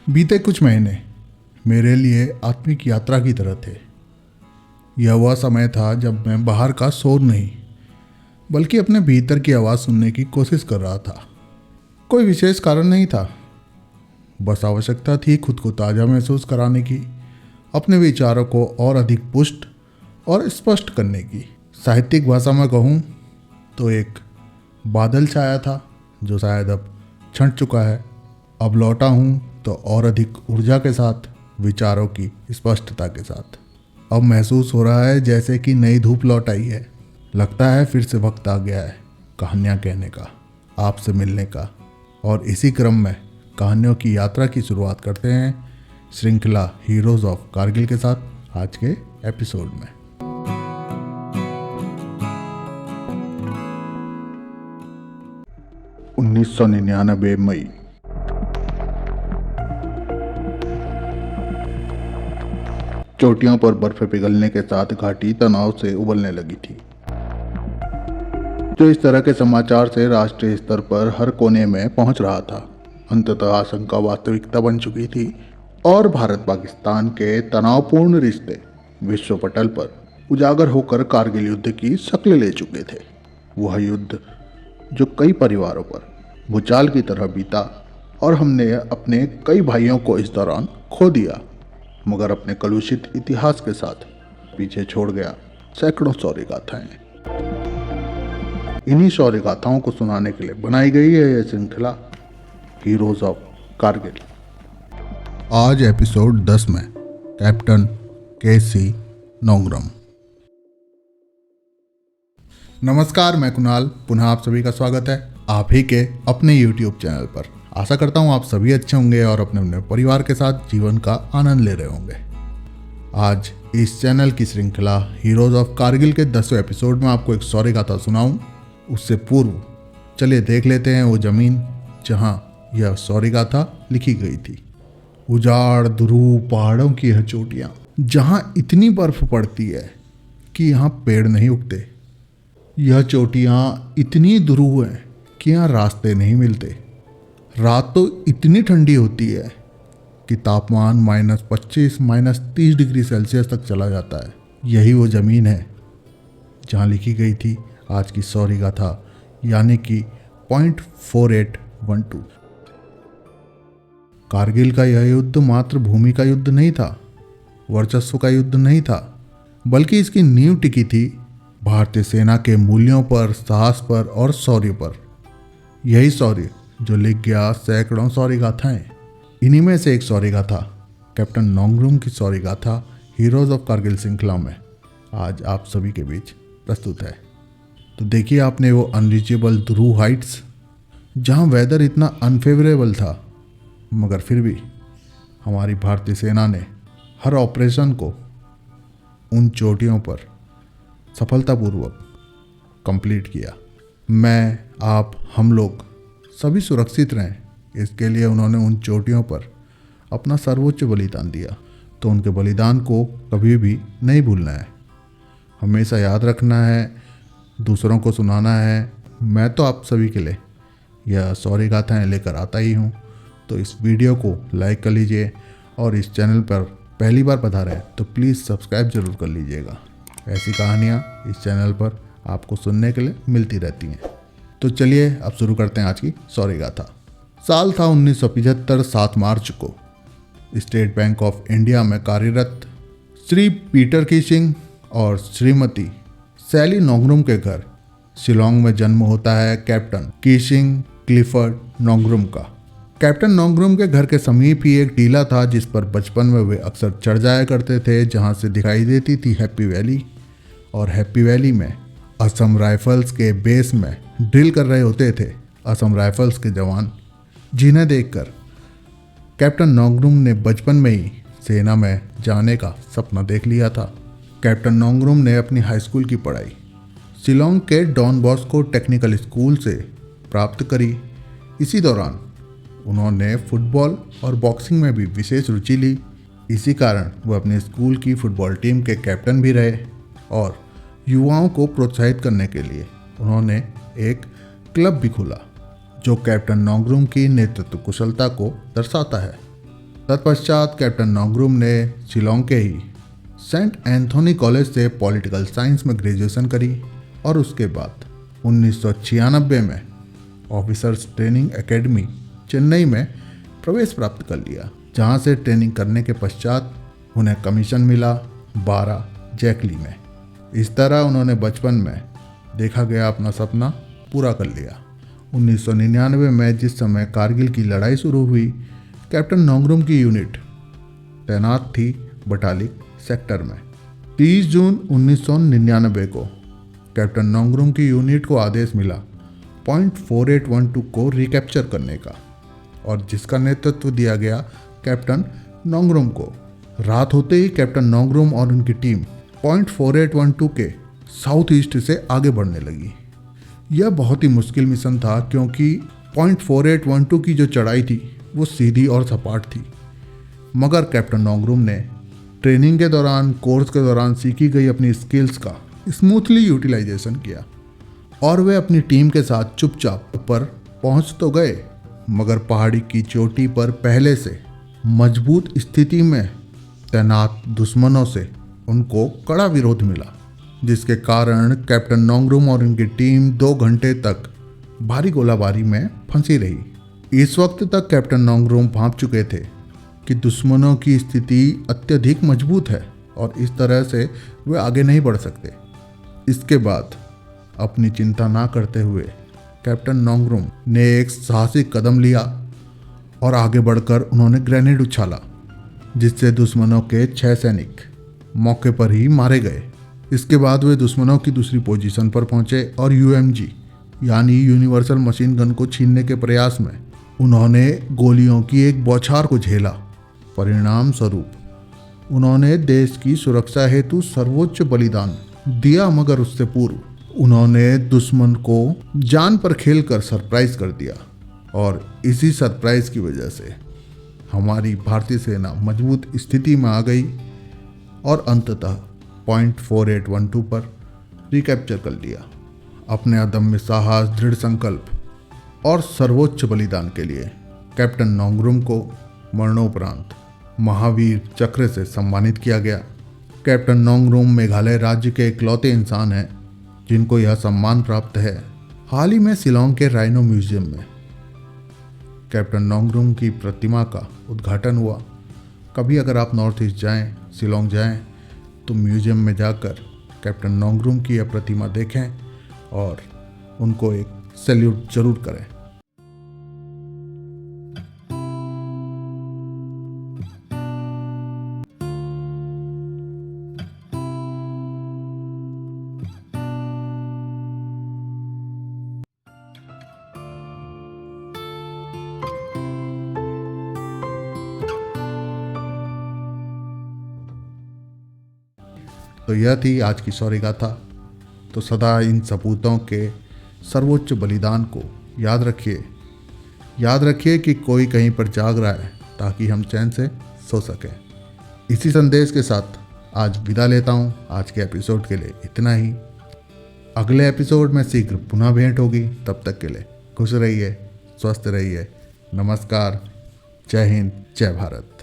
बीते कुछ महीने मेरे लिए आत्मिक यात्रा की तरह थे। यह वह समय था जब मैं बाहर का शोर नहीं बल्कि अपने भीतर की आवाज़ सुनने की कोशिश कर रहा था। कोई विशेष कारण नहीं था, बस आवश्यकता थी खुद को ताज़ा महसूस कराने की, अपने विचारों को और अधिक पुष्ट और स्पष्ट करने की। साहित्यिक भाषा में कहूँ तो एक बादल छाया था जो शायद अब छंट चुका है। अब लौटा हूँ तो और अधिक ऊर्जा के साथ, विचारों की स्पष्टता के साथ। अब महसूस हो रहा है जैसे कि नई धूप लौट आई है। लगता है फिर से वक्त आ गया है कहानियाँ कहने का, आपसे मिलने का। और इसी क्रम में कहानियों की यात्रा की शुरुआत करते हैं श्रृंखला हीरोज ऑफ कारगिल के साथ आज के एपिसोड में। उन्नीस सौ 99 मई। चोटियों पर बर्फ पिघलने के साथ घाटी तनाव से उबलने लगी थी। जो इस तरह के समाचार से राष्ट्रीय स्तर पर हर कोने में पहुंच रहा था, अंततः आशंका वास्तविकता बन चुकी थी और भारत पाकिस्तान के तनावपूर्ण रिश्ते विश्व पटल पर उजागर होकर कारगिल युद्ध की शक्ल ले चुके थे। वह युद्ध जो कई परिवारों पर भूचाल की तरह बीता और हमने अपने कई भाइयों को इस दौरान खो दिया, मगर अपने कलुषित इतिहास के साथ पीछे छोड़ गया सैकड़ों शौर्य गाथाएं। इन्हीं शौर्य गाथाओं को सुनाने के लिए बनाई गई है यह श्रृंखला हीरोज ऑफ कारगिल। आज एपिसोड 10 में कैप्टन के.सी. नोंगरम। नमस्कार, मैं कुणाल, पुनः आप सभी का स्वागत है आप ही के अपने YouTube चैनल पर। आशा करता हूँ आप सभी अच्छे होंगे और अपने अपने परिवार के साथ जीवन का आनंद ले रहे होंगे। आज इस चैनल की श्रृंखला हीरोज ऑफ कारगिल के 10वें एपिसोड में आपको एक शौर्य गाथा सुनाऊं। उससे पूर्व चलिए देख लेते हैं वो जमीन जहां यह शौर्य गाथा लिखी गई थी। उजाड़ ध्रुव पहाड़ों की यह चोटियां, जहां इतनी बर्फ पड़ती है कि यहाँ पेड़ नहीं उगते। यह चोटियां इतनी ध्रुव हैं कि यहाँ रास्ते नहीं मिलते। रात तो इतनी ठंडी होती है कि तापमान -25 -30 डिग्री सेल्सियस तक चला जाता है। यही वो ज़मीन है जहाँ लिखी गई थी आज की शौर्य गाथा, यानी कि .4812। कारगिल का यह युद्ध मात्र भूमि का युद्ध नहीं था, वर्चस्व का युद्ध नहीं था, बल्कि इसकी नींव टिकी थी भारतीय सेना के मूल्यों पर, साहस पर और शौर्य पर। यही शौर्य जो लिख गया सैकड़ों शौर्य गाथाएं। इन्हीं में से एक शौर्य गाथा कैप्टन नोंगरम की शौर्य गाथा हीरोज ऑफ कारगिल श्रृंखला में आज आप सभी के बीच प्रस्तुत है। तो देखिए आपने वो अनरीचेबल ध्रुव हाइट्स, जहां वेदर इतना अनफेवरेबल था, मगर फिर भी हमारी भारतीय सेना ने हर ऑपरेशन को उन चोटियों पर सफलतापूर्वक कंप्लीट किया। मैं, आप, हम लोग सभी सुरक्षित रहें, इसके लिए उन्होंने उन चोटियों पर अपना सर्वोच्च बलिदान दिया। तो उनके बलिदान को कभी भी नहीं भूलना है, हमेशा याद रखना है, दूसरों को सुनाना है। मैं तो आप सभी के लिए यह शौर्य गाथाएं लेकर आता ही हूँ। तो इस वीडियो को लाइक कर लीजिए और इस चैनल पर पहली बार पधारे तो प्लीज़ सब्सक्राइब जरूर कर लीजिएगा। ऐसी कहानियाँ इस चैनल पर आपको सुनने के लिए मिलती रहती हैं। तो चलिए अब शुरू करते हैं आज की शौर्य गाथा। साल था 1975, 7 मार्च को स्टेट बैंक ऑफ इंडिया में कार्यरत श्री पीटर कीशिंग और श्रीमती सैली नोंगरम के घर शिलोंग में जन्म होता है कैप्टन कीशिंग क्लिफर्ड नोंगरम का। कैप्टन नोंगरम के घर के समीप ही एक टीला था जिस पर बचपन में वे अक्सर चढ़ जाया करते थे, जहां से दिखाई देती थी हैप्पी वैली। और हैप्पी वैली में असम राइफल्स के बेस में ड्रिल कर रहे होते थे असम राइफल्स के जवान, जिन्हें देखकर कैप्टन नोंगरम ने बचपन में ही सेना में जाने का सपना देख लिया था। कैप्टन नोंगरम ने अपनी हाई स्कूल की पढ़ाई शिलोंग के डॉन बॉस्को टेक्निकल स्कूल से प्राप्त करी। इसी दौरान उन्होंने फुटबॉल और बॉक्सिंग में भी विशेष रुचि ली। इसी कारण वह अपने स्कूल की फुटबॉल टीम के कैप्टन भी रहे और युवाओं को प्रोत्साहित करने के लिए उन्होंने एक क्लब भी खोला जो कैप्टन नोंगरम की नेतृत्व कुशलता को दर्शाता है। तत्पश्चात कैप्टन नोंगरुम ने शिलोंग के ही सेंट एंथोनी कॉलेज से पॉलिटिकल साइंस में ग्रेजुएशन करी और उसके बाद 1996 में ऑफिसर्स ट्रेनिंग एकेडमी चेन्नई में प्रवेश प्राप्त कर लिया, जहां से ट्रेनिंग करने के पश्चात उन्हें कमीशन मिला 12 जैकली में। इस तरह उन्होंने बचपन में देखा गया अपना सपना पूरा कर लिया। 1999 में जिस समय कारगिल की लड़ाई शुरू हुई, कैप्टन नोंगरुम की यूनिट तैनात थी बटालिक सेक्टर में। 30 जून 1999 को कैप्टन नोंगरुम की यूनिट को आदेश मिला पॉइंट 4812 को रिकैप्चर करने का, और जिसका नेतृत्व दिया गया कैप्टन नोंगरुम को। रात होते ही कैप्टन नोंगरुम और उनकी टीम पॉइंट 4812 के साउथ ईस्ट से आगे बढ़ने लगी। यह बहुत ही मुश्किल मिशन था, क्योंकि पॉइंट 4812 की जो चढ़ाई थी वो सीधी और सपाट थी। मगर कैप्टन नोंगरुम ने ट्रेनिंग के दौरान, कोर्स के दौरान सीखी गई अपनी स्किल्स का स्मूथली यूटिलाइजेशन किया और वे अपनी टीम के साथ चुपचाप पर पहुंच तो गए, मगर पहाड़ी की चोटी पर पहले से मजबूत स्थिति में तैनात दुश्मनों से उनको कड़ा विरोध मिला, जिसके कारण कैप्टन नोंगरुम और उनकी टीम 2 घंटे तक भारी गोलाबारी में फंसी रही। इस वक्त तक कैप्टन नोंगरुम भांप चुके थे कि दुश्मनों की स्थिति अत्यधिक मजबूत है और इस तरह से वे आगे नहीं बढ़ सकते। इसके बाद अपनी चिंता ना करते हुए कैप्टन नोंगरुम ने एक साहसिक कदम लिया और आगे बढ़कर उन्होंने ग्रेनेड उछाला, जिससे दुश्मनों के 6 सैनिक मौके पर ही मारे गए। इसके बाद वे दुश्मनों की दूसरी पोजीशन पर पहुंचे और यूएमजी यानी यूनिवर्सल मशीन गन को छीनने के प्रयास में उन्होंने गोलियों की एक बौछार को झेला। परिणाम स्वरूप उन्होंने देश की सुरक्षा हेतु सर्वोच्च बलिदान दिया, मगर उससे पूर्व उन्होंने दुश्मन को जान पर खेलकर सरप्राइज कर दिया, और इसी सरप्राइज की वजह से हमारी भारतीय सेना मजबूत स्थिति में आ गई और अंततः पॉइंट 4812 पर रिकैप्चर कर लिया। अपने अदम्य साहस, दृढ़ संकल्प और सर्वोच्च बलिदान के लिए कैप्टन नोंगरुम को मरणोपरांत महावीर चक्र से सम्मानित किया गया। कैप्टन नोंगरुम मेघालय राज्य के इकलौते इंसान हैं जिनको यह सम्मान प्राप्त है। हाल ही में शिलोंग के राइनो म्यूजियम में कैप्टन नोंगरुम की प्रतिमा का उद्घाटन हुआ। कभी अगर आप नॉर्थ ईस्ट जाएं, शिलोंग जाएं, तो म्यूजियम में जाकर कैप्टन नोंगरुम की यह प्रतिमा देखें और उनको एक सैल्यूट जरूर करें। तो यह थी आज की शौर्य गाथा। तो सदा इन सपूतों के सर्वोच्च बलिदान को याद रखिए कि कोई कहीं पर जाग रहा है, ताकि हम चैन से सो सकें। इसी संदेश के साथ आज विदा लेता हूँ। आज के एपिसोड के लिए इतना ही। अगले एपिसोड में शीघ्र पुनः भेंट होगी। तब तक के लिए खुश रहिए, स्वस्थ रहिए। नमस्कार, जय हिंद, जय भारत।